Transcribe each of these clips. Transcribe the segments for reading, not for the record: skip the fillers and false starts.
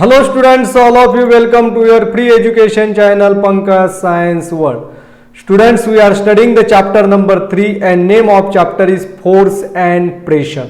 Hello students, all of you welcome to your free education channel Pankaj Science World. Students, we are studying the chapter number 3 and name of chapter is force and pressure.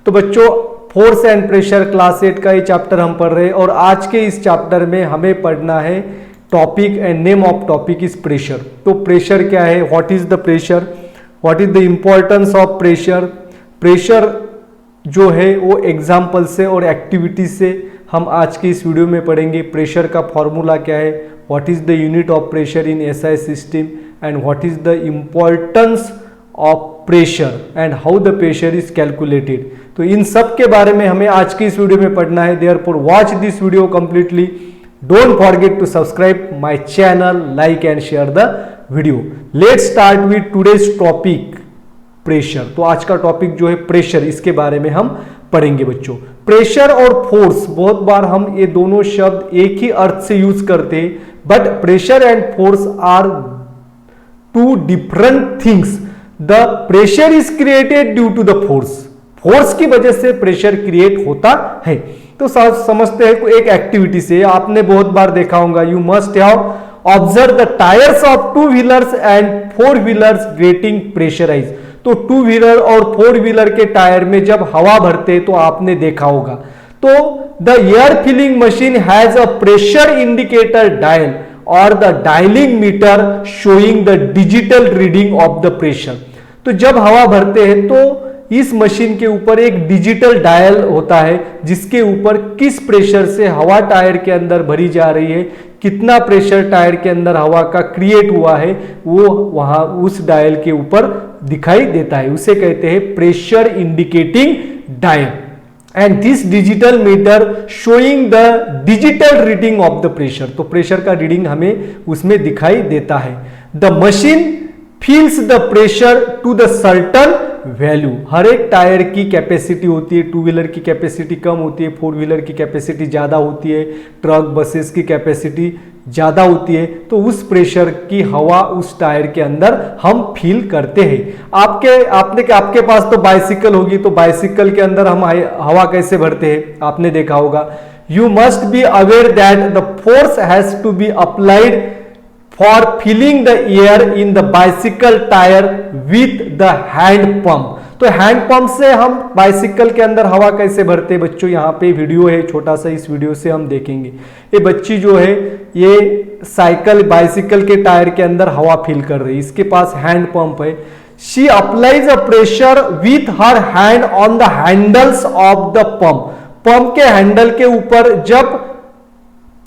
तो बच्चों force and pressure class 8 का ये chapter हम पढ़ रहे हैं और आज के इस चैप्टर में हमें पढ़ना है topic and name of topic is pressure. तो प्रेशर क्या है, what is the pressure, what is the importance of pressure. Pressure जो है वो एग्जाम्पल से और एक्टिविटी से हम आज के इस वीडियो में पढ़ेंगे. प्रेशर का फॉर्मूला क्या है, what is the unit of pressure in SI system and what is the importance of pressure and how the pressure is calculated. तो इन सब के बारे में हमें आज की इस वीडियो में पढ़ना है. Therefore watch this video completely. Don't forget to subscribe my channel, like and share the video. Let's start with today's topic pressure. तो आज का टॉपिक जो है प्रेशर, इसके बारे में हम पढ़ेंगे बच्चों. प्रेशर और फोर्स, बहुत बार हम ये दोनों शब्द एक ही अर्थ से यूज करते हैं, but pressure and force are two different things. The pressure is created due to the force. Force की वजह से प्रेशर क्रिएट होता है. तो समझते हैं एक एक्टिविटी से. आपने बहुत बार देखा होगा, you must have observe the tyres of two wheelers and four wheelers getting pressurise. तो टू व्हीलर और फोर व्हीलर के टायर में जब हवा भरते तो आपने देखा होगा. तो the air filling machine has a pressure indicator dial और the dialling meter showing the digital reading of the pressure. तो जब हवा भरते हैं तो इस मशीन के ऊपर एक डिजिटल डायल होता है जिसके ऊपर किस प्रेशर से हवा टायर के अंदर भरी जा रही है, कितना प्रेशर टायर के अंदर हवा का क्रिएट हुआ है, वो वहां उस डायल के ऊपर दिखाई देता है. उसे कहते हैं pressure indicating dial. And this digital meter showing the digital reading of the pressure. तो प्रेशर का रीडिंग हमें उसमें दिखाई देता है. The machine feels the pressure to the certain value. हर एक टायर की कैपेसिटी होती है. टू व्हीलर की कैपेसिटी कम होती है, फोर व्हीलर की कैपेसिटी ज्यादा होती है, ट्रक बसेस की कैपेसिटी ज्यादा होती है. तो उस प्रेशर की हवा उस टायर के अंदर हम फील करते हैं. आपके पास तो बाइसिकल होगी, तो बाइसिकल के अंदर हम हवा कैसे भरते हैं आपने देखा होगा. You must be aware that the force has to be applied for filling the air in the bicycle tyre with the hand pump. तो हैंड पंप से हम बाइसिकल के अंदर हवा कैसे भरते हैं बच्चों, यहाँ पे वीडियो है छोटा सा, इस वीडियो से हम देखेंगे. ये बच्ची जो है ये बाइसिकल के टायर के अंदर हवा फिल कर रही है, इसके पास हैंड पंप है. She applies a pressure with her hand on the handles of the pump. Pump के हैंडल के ऊपर जब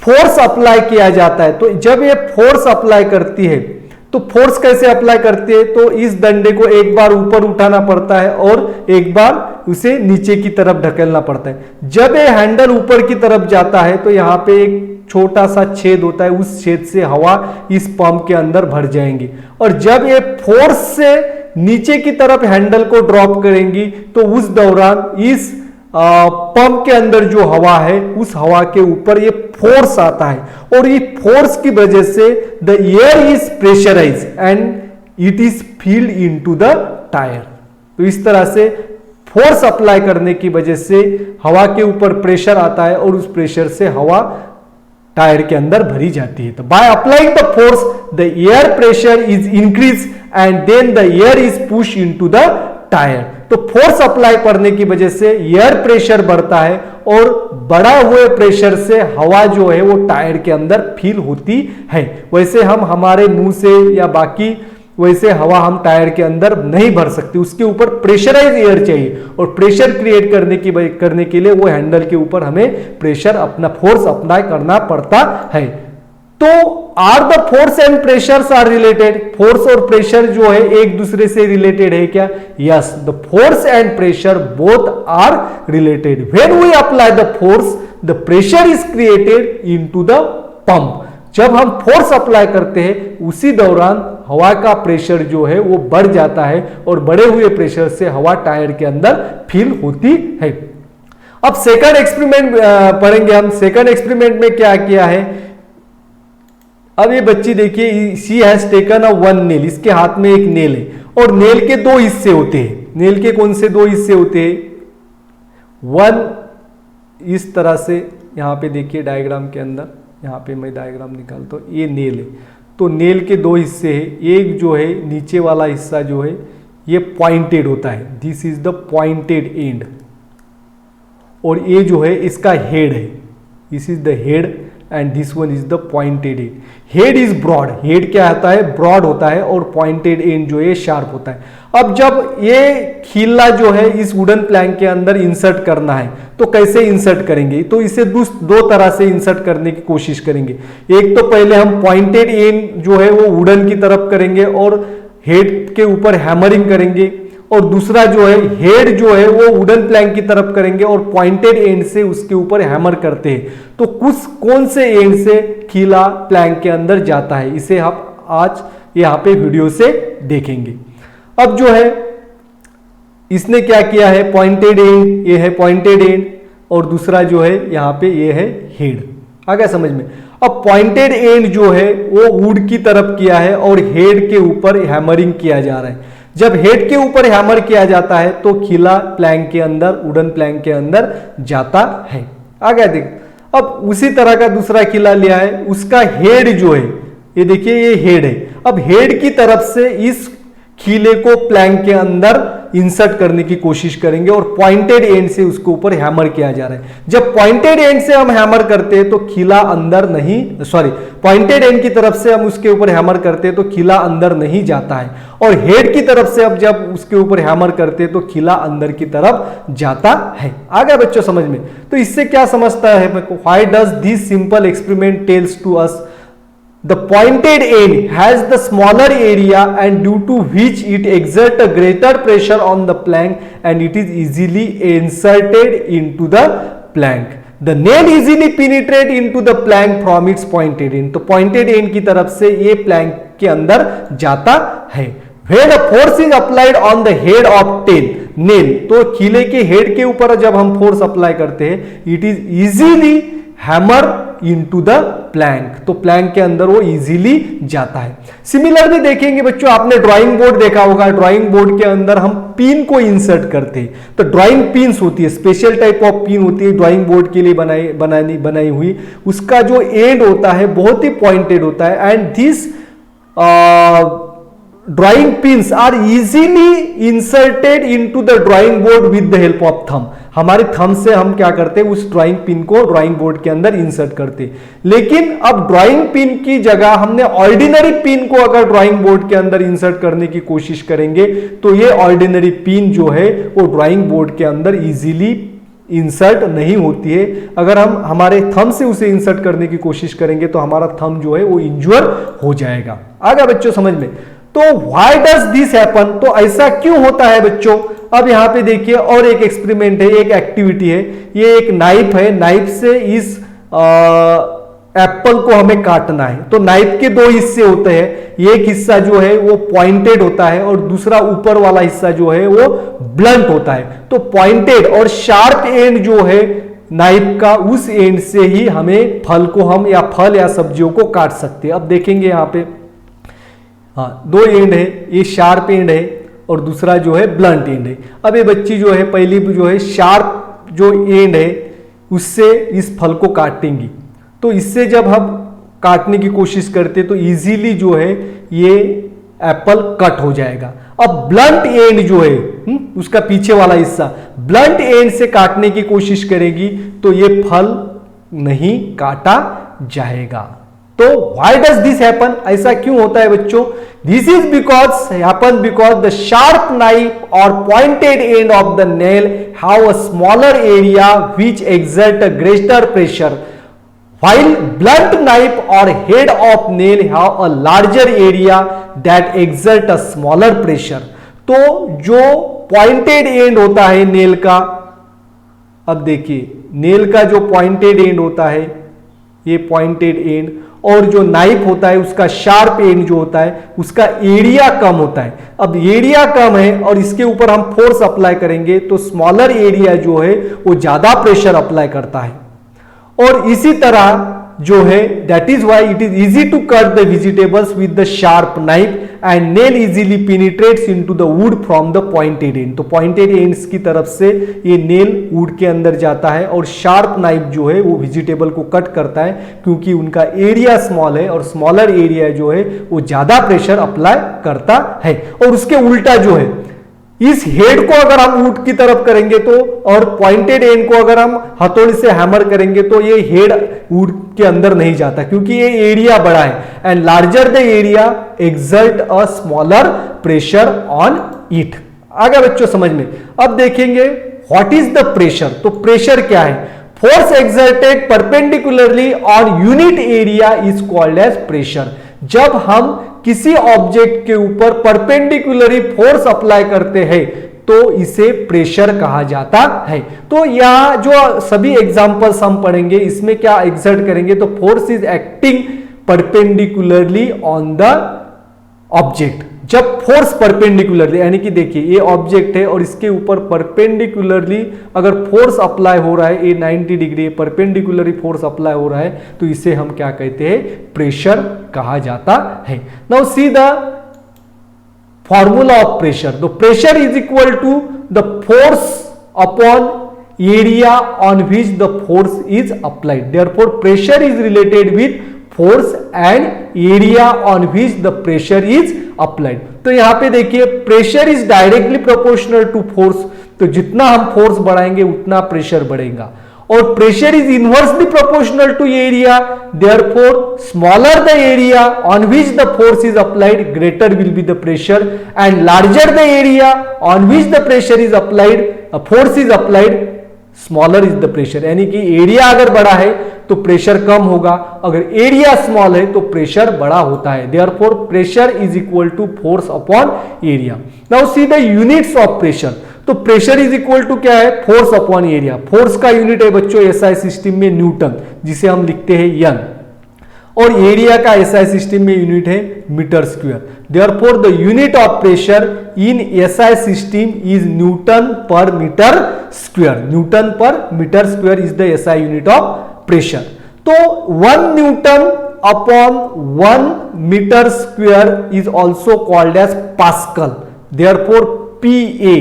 फोर्स अप्लाई किया जाता है, तो जब ये फोर्स अप्लाई करती है तो फोर्स कैसे अप्लाई करती है, तो इस डंडे को एक बार ऊपर उठाना पड़ता है और एक बार उसे नीचे की तरफ ढकेलना पड़ता है. जब ये हैंडल ऊपर की तरफ जाता है तो यहाँ पे एक छोटा सा छेद होता है, उस छेद से हवा इस पंप के अंदर भर जाएंगी. और जब ये फोर्स से नीचे की तरफ हैंडल को ड्रॉप करेंगी तो उस दौरान इस पंप के अंदर जो हवा है उस हवा के ऊपर ये फोर्स आता है और ये फोर्स की वजह से the air is pressurise and it is filled into the tyre. तो इस तरह से फोर्स अप्लाई करने की वजह से हवा के ऊपर प्रेशर आता है और उस प्रेशर से हवा टायर के अंदर भरी जाती है. तो by applying the force the air pressure is increase and then the air is push into the tyre. तो फोर्स अप्लाई करने की वजह से एयर प्रेशर बढ़ता है और बढ़ा हुए प्रेशर से हवा जो है वो टायर के अंदर फील होती है. वैसे हम हमारे मुंह से या बाकी वैसे हवा हम टायर के अंदर नहीं भर सकते, उसके ऊपर प्रेशराइज एयर चाहिए और प्रेशर क्रिएट करने के लिए वो हैंडल के ऊपर हमें प्रेशर अपना फोर्स अप्लाई करना पड़ता है. तो are the force and pressures are related. Force और प्रेशर जो है एक दूसरे से रिलेटेड है क्या? Yes, the force and pressure both are related. When we apply the force the pressure is created into the pump. जब हम फोर्स अप्लाई करते हैं उसी दौरान हवा का प्रेशर जो है वो बढ़ जाता है और बढ़े हुए प्रेशर से हवा टायर के अंदर फील होती है. अब सेकंड एक्सपेरिमेंट पढ़ेंगे हम. सेकंड एक्सपेरिमेंट में क्या किया है, अब ये बच्ची देखिए, she has taken a one nail. इसके हाथ में एक नेल है और नेल के दो हिस्से होते हैं. नेल के कौन से दो हिस्से होते हैं? वन इस तरह से यहाँ पे देखिए डायग्राम के अंदर, यहाँ पे मैं डायग्राम निकालता हूँ, ये नेल है। तो नेल के दो हिस्से हैं, एक जो है नीचे वाला हिस्सा जो है ये पॉइंटेड होता है, this is the pointed end, और ये जो है इसका हेड है, this is the head and this one is the pointed end. Head is broad, head क्या होता है, ब्रॉड होता है, और पॉइंटेड एंड जो है शार्प होता है। अब जब ये खीला जो है इस वुडन प्लैंक के अंदर इंसर्ट करना है तो कैसे इंसर्ट करेंगे, तो इसे दो तरह से इंसर्ट करने की कोशिश करेंगे। एक तो पहले हम पॉइंटेड एंड जो है वो वुडन की तरफ करेंगे और हेड के ऊपर हैमरिंग करेंगे, और दूसरा जो है हेड जो है वो वुडन प्लैंक की तरफ करेंगे और पॉइंटेड एंड से उसके ऊपर हैमर करते हैं। तो कौन से एंड से खीला प्लैंक के अंदर जाता है, इसे आप आज यहाँ पे वीडियो से देखेंगे। अब जो है इसने क्या किया है, पॉइंटेड एंड, ये है पॉइंटेड एंड, और दूसरा जो है यहाँ पे ये है हेड। आ गया समझ में। अब पॉइंटेड एंड जो है वो वुड की तरफ किया है और हेड के ऊपर हैमरिंग किया जा रहा है। जब हेड के ऊपर हैमर किया जाता है तो खीला प्लैंक के अंदर, वुडन प्लैंक के अंदर जाता है। आ गया देख। अब उसी तरह का दूसरा खीला लिया है, उसका हेड जो है, ये देखिए ये हेड है। अब हेड की तरफ से इस खीले को प्लैंक के अंदर इंसर्ट करने की कोशिश करेंगे और पॉइंटेड एंड से उसके ऊपर हैमर किया जा रहा है। जब पॉइंटेड एंड से हम हैमर करते हैं तो खीला अंदर नहीं, सॉरी, पॉइंटेड एंड की तरफ से हम उसके ऊपर हैमर करते हैं तो खीला अंदर नहीं जाता है, और हेड की तरफ से अब जब उसके ऊपर हैमर करते हैं तो खीला अंदर की तरफ जाता है। आ गया बच्चों समझ में। तो इससे क्या समझता है, why does this simple experiment tells to us the pointed end has the smaller area and due to which it exerts a greater pressure on the plank and it is easily inserted into the plank. The nail easily penetrate into the plank from its pointed end. तो pointed end की तरफ से ये plank के अंदर जाता है। When a force is applied on the head of nail, तो खीले के हेड के ऊपर जब हम फोर्स अप्लाई करते हैं, it is easily hammer into the plank, तो प्लैंक के अंदर वो इजीली जाता है। सिमिलरली देखेंगे बच्चों, आपने ड्राइंग बोर्ड देखा होगा, ड्राइंग बोर्ड के अंदर हम पिन को इंसर्ट करते हैं, तो ड्राइंग पिन्स होती है, स्पेशल टाइप ऑफ पिन होती है ड्राइंग बोर्ड के लिए बनाई हुई। उसका जो एंड होता है बहुत ही पॉइंटेड होता है and this drawing pins are easily inserted into the drawing board with the help of thumb. हमारे थंब से हम क्या करते हैं, उस ड्राइंग पिन को ड्राइंग बोर्ड के अंदर इंसर्ट करते हैं। लेकिन अब ड्राइंग पिन की जगह हमने ऑर्डिनरी पिन को अगर ड्राइंग बोर्ड के अंदर इंसर्ट करने की कोशिश करेंगे तो ये ऑर्डिनरी पिन जो है वो ड्राइंग बोर्ड के अंदर इजीली इंसर्ट नहीं होती है। अगर हम हमारे थंब से उसे इंसर्ट करने की कोशिश करेंगे तो हमारा थंब जो है वो इंज्योर हो जाएगा। आ गया बच्चों समझ में। तो व्हाई डज दिस हैपन, तो ऐसा क्यों होता है बच्चों। अब यहां पे देखिए और एक एक्सपेरिमेंट है, एक एक्टिविटी है। ये एक नाइफ है, नाइफ से इस एप्पल को हमें काटना है। तो नाइफ के दो हिस्से होते हैं, एक हिस्सा जो है वो पॉइंटेड होता है और दूसरा ऊपर वाला हिस्सा जो है वो ब्लंट होता है। तो पॉइंटेड और शार्प एंड जो है नाइफ का, उस एंड से ही हमें फल को हम या फल या सब्जियों को काट सकते हैं। अब देखेंगे यहाँ पे, हाँ, दो एंड है, ये शार्प एंड है और दूसरा जो है ब्लंट एंड है। अब ये बच्ची जो है पहली जो है शार्प जो एंड है उससे इस फल को काटेंगी। तो इससे जब हम काटने की कोशिश करते तो इजीली जो है ये एप्पल कट हो जाएगा। अब ब्लंट एंड जो है उसका पीछे वाला हिस्सा ब्लंट एंड से काटने की कोशिश करेगी तो ये फल नहीं काटा जाएगा। तो व्हाई डज दिस हैपन, ऐसा क्यों होता है बच्चों। This is because the sharp knife और pointed end of the nail have a smaller area which exert a greater pressure while blunt knife or head of nail have a larger area that exert a smaller pressure। तो जो pointed and होता है nail का, अब देखिए nail का जो pointed and होता है ये पॉइंटेड एंड, और जो नाइफ होता है उसका शार्प एंड जो होता है उसका एरिया कम होता है। अब एरिया कम है और इसके ऊपर हम फोर्स अप्लाई करेंगे तो स्मॉलर एरिया जो है वो ज्यादा प्रेशर अप्लाई करता है। और इसी तरह जो है that is why it is easy to cut the vegetables with the sharp knife and nail easily penetrates into the wood from the pointed end. तो पॉइंटेड एंड्स की तरफ से ये नेल वुड के अंदर जाता है और शार्प नाइफ जो है वो वेजिटेबल को कट करता है, क्योंकि उनका एरिया स्मॉल है और स्मॉलर एरिया जो है वो ज्यादा प्रेशर अप्लाई करता है। और उसके उल्टा जो है इस हेड को अगर हम वुड की तरफ करेंगे तो, और पॉइंटेड एंड को अगर हम हथौड़ी से हैमर करेंगे तो ये हेड वुड के अंदर नहीं जाता, क्योंकि ये एरिया बड़ा है and larger the area exert a smaller pressure on it. आगे बच्चों समझ में। अब देखेंगे व्हाट इज द प्रेशर। तो प्रेशर क्या है? Force exerted perpendicularly on unit area is called as pressure. जब हम किसी ऑब्जेक्ट के ऊपर परपेंडिकुलरली फोर्स अप्लाई करते हैं तो इसे प्रेशर कहा जाता है। तो यहां जो सभी एग्जांपल्स हम पढ़ेंगे इसमें क्या एक्सर्ट करेंगे, तो force is acting perpendicularly on the object. जब फोर्स परपेंडिकुलरली, यानी कि देखिए ये ऑब्जेक्ट है और इसके ऊपर परपेंडिकुलरली अगर फोर्स अप्लाई हो रहा है, ये 90 डिग्री परपेंडिकुलरली फोर्स अप्लाई हो रहा है, तो इसे हम क्या कहते हैं? प्रेशर कहा जाता है। Now see the formula of pressure. तो pressure is equal to the force upon area on which the force is applied. Therefore pressure is related with force and area on which the pressure is applied. तो यहां पे देखिए pressure is directly proportional to force. तो जितना हम force बढ़ाएंगे उतना pressure बढ़ेगा, और pressure is inversely proportional to area. Therefore smaller the area on which the force is applied, greater will be the pressure, and larger the area on which the pressure is applied, force is applied, smaller is the pressure. यानी कि area अगर बड़ा है तो pressure कम होगा, अगर area small है तो प्रेशर बड़ा होता है। Therefore pressure is equal to force upon area. Now see the units of pressure. तो प्रेशर इज इक्वल टू क्या है? Force upon area. फोर्स का यूनिट है बच्चों एसआई सिस्टम में न्यूटन, जिसे हम लिखते हैं यन, और एरिया का एसआई सिस्टम में यूनिट है metre square. Therefore the unit of pressure in SI system is newton per metre square. Newton per metre square is the SI unit of pressure. तो 1 newton upon 1 metre square is also called as pascal. Therefore PA,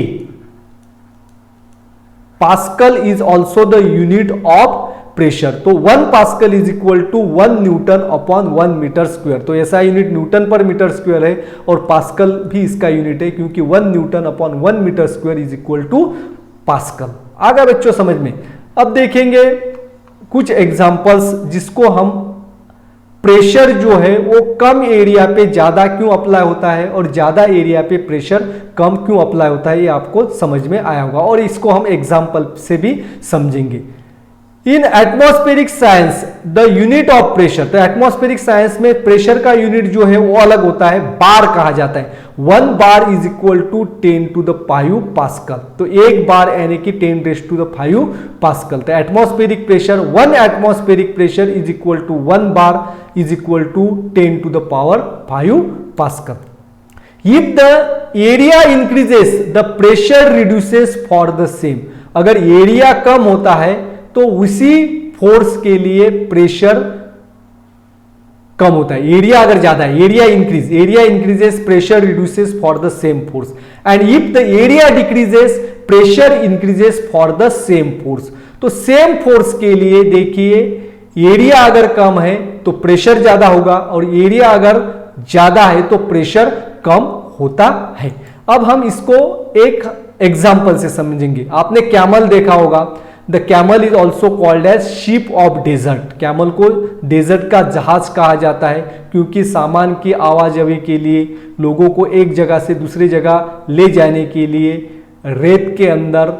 pascal is also the unit of pressure. तो 1 pascal is equal to 1 newton upon 1 metre square. तो ऐसा unit Newton per metre square है और pascal भी इसका unit है, क्योंकि 1 newton upon 1 metre square is equal to pascal. आ गया बच्चों समझ में। अब देखेंगे कुछ एग्जांपल्स जिसको हम प्रेशर जो है वो कम एरिया पे ज्यादा क्यों अप्लाई होता है और ज्यादा एरिया पे प्रेशर कम क्यों अप्लाई होता है, ये आपको समझ में आया होगा, और इसको हम एग्जांपल से भी समझेंगे। In atmospheric science the unit of pressure. तो एटमॉस्फेरिक साइंस में प्रेशर का यूनिट जो है वो अलग होता है, बार कहा जाता है। 1 bar is equal to 10 to the 5 pascal. तो 1 बार यानी कि 10 रेज़ टू द 5 पास्कल। तो atmospheric pressure 1 atmospheric pressure is equal to 1 bar is equal to 10 to the power 5 pascal. If the area increases the pressure reduces for the same. अगर area कम होता है तो उसी force के लिए pressure कम होता है। एरिया अगर ज्यादा है, area increases pressure reduces for the same force, and if the area decreases pressure increases for the same force. तो सेम फोर्स के लिए देखिए एरिया अगर कम है तो प्रेशर ज्यादा होगा, और एरिया अगर ज्यादा है तो प्रेशर कम होता है। अब हम इसको एक एग्जाम्पल से समझेंगे। आपने कैमल देखा होगा। The camel is also called as ship of desert. Camel को डेजर्ट का जहाज कहा जाता है, क्योंकि सामान की आवाजाही के लिए, लोगों को एक जगह से दूसरी जगह ले जाने के लिए रेत के अंदर,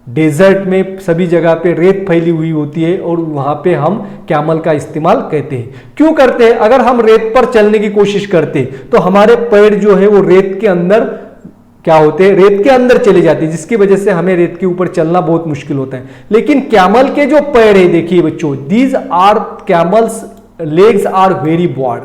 डेजर्ट में सभी जगह पे रेत फैली हुई होती है, और वहां पे हम कैमल का इस्तेमाल करते हैं। क्यों करते हैं? अगर हम रेत पर चलने की कोशिश करते तो हमारे पैर जो है वो रेत के अंदर क्या होते हैं, रेत के अंदर चले जाते हैं, जिसकी वजह से हमें रेत के ऊपर चलना बहुत मुश्किल होता है। लेकिन कैमल के जो पैर है, देखिए बच्चों, these are camel's legs are very broad.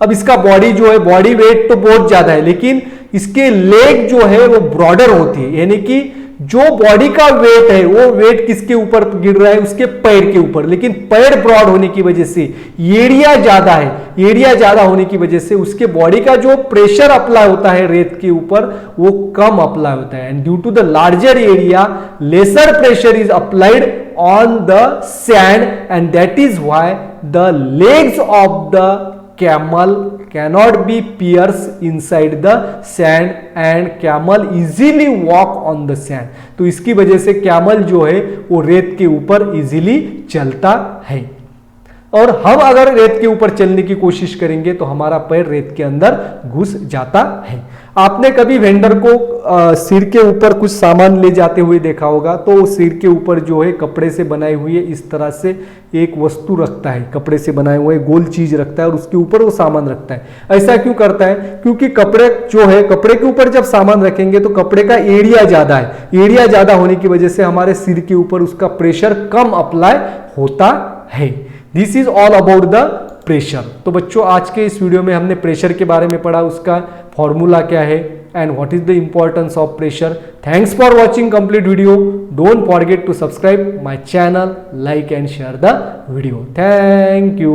अब इसका बॉडी जो है, बॉडी वेट तो बहुत ज्यादा है, लेकिन इसके लेग जो है वो ब्रॉडर होती है, यानी कि जो बॉडी का वेट है वो वेट किसके ऊपर गिर रहा है, उसके पैर के ऊपर, लेकिन पैर ब्रॉड होने की वजह से एरिया ज्यादा है, एरिया ज्यादा होने की वजह से उसके बॉडी का जो प्रेशर अप्लाई होता है रेत के ऊपर वो कम अप्लाई होता है, and due to the larger area lesser pressure is applied on the sand, and that is why the legs of the camel cannot be pierced inside the sand and camel easily walk on the sand. तो इसकी वजह से camel जो है वो रेत के ऊपर इजीली चलता है, और हम अगर रेत के ऊपर चलने की कोशिश करेंगे तो हमारा पैर रेत के अंदर घुस जाता है। आपने कभी वेंडर को सिर के ऊपर कुछ सामान ले जाते हुए देखा होगा, तो सिर के ऊपर जो है कपड़े से बनाए हुए इस तरह से एक वस्तु रखता है, कपड़े से बनाए हुए गोल चीज रखता है और उसके ऊपर वो सामान रखता है। ऐसा क्यों करता है? क्योंकि कपड़े जो है, कपड़े के ऊपर जब सामान रखेंगे तो कपड़े का एरिया ज्यादा है, एरिया ज्यादा होने की वजह से हमारे सिर के ऊपर उसका प्रेशर कम अप्लाई होता है। This is all about the pressure. तो बच्चों आज के इस वीडियो में हमने प्रेशर के बारे में पढ़ा, उसका फॉर्मूला क्या है and what is the importance of pressure. Thanks for watching complete video. Don't forget to subscribe my channel, like and share the video. Thank you.